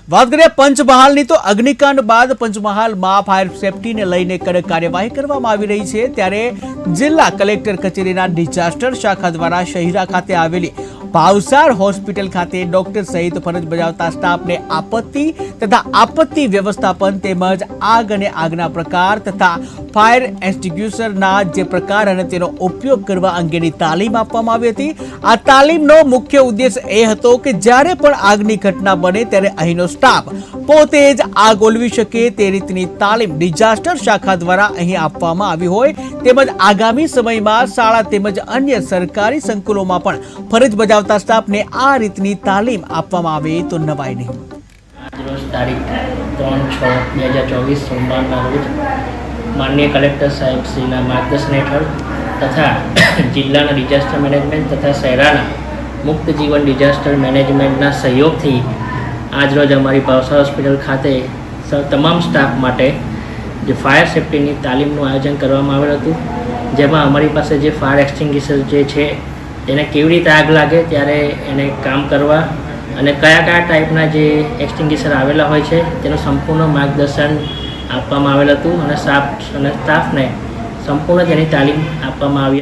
વાત કરીએ પંચમહાલની તો અગ્નિકાંડ બાદ પંચમહાલમાં ફાયર સેફટીને લઈને કડક કાર્યવાહી કરવામાં આવી રહી છે। ત્યારે જિલ્લા કલેક્ટર કચેરીના ડિઝાસ્ટર શાખા દ્વારા શહેરા ખાતે આવેલી ભાવસાર હોસ્પિટલ ખાતે ડોક્ટર સહિત ફરજ બજાવતા સ્ટાફને આપત્તિ તથા આપત્તિ વ્યવસ્થાપન તેમજ આગ અને આગના પ્રકાર તથા ફાયર એક્સ્ટિંગ્વિશરના જે પ્રકાર અને તેનો ઉપયોગ કરવા અંગેની તાલીમ આપવામાં આવી હતી। આ તાલીમનો મુખ્ય ઉદ્દેશ એ હતો કે જ્યારે પણ આગની ઘટના બને ત્યારે અહીંનો સ્ટાફ પોતે જ આગ ઓલવી શકે તે રીતની તાલીમ ડિઝાસ્ટર શાખા દ્વારા અહીં આપવામાં આવી હોય તેમજ આગામી સમયમાં શાળા તેમજ અન્ય સરકારી સંકુલોમાં પણ ફરજ બજાવતા સ્ટાફને આ રીતની તાલીમ આપવામાં આવે તો નવાય નહીં। रोज तारीख 3/6/2024 सोमवार रोज माननीय कलेक्टर साहेब श्रीना मार्गदर्शन हेठळ तथा जिल्ला डिजास्टर मैनेजमेंट तथा शहराना मुक्त जीवन डिजास्टर मैनेजमेंटना सहयोगथी आज रोज अमारी भावसार होस्पिटल खाते तमाम स्टाफ माटे जे फायर सेफ्टीनी तालीमनुं आयोजन करवामां आवेल हतुं, जेमां अमारी पासे जे फायर एक्सटिंग्विशर जे छे તેને કેવી રીતે આગ લાગે ત્યારે એને કામ કરવા અને કયા કયા ટાઈપના જે એક્સટિંગ્વિશર આવેલા હોય છે તેનું સંપૂર્ણ માર્ગદર્શન આપવામાં આવેલ હતું અને સ્ટાફને સંપૂર્ણ તેની તાલીમ આપવામાં આવી।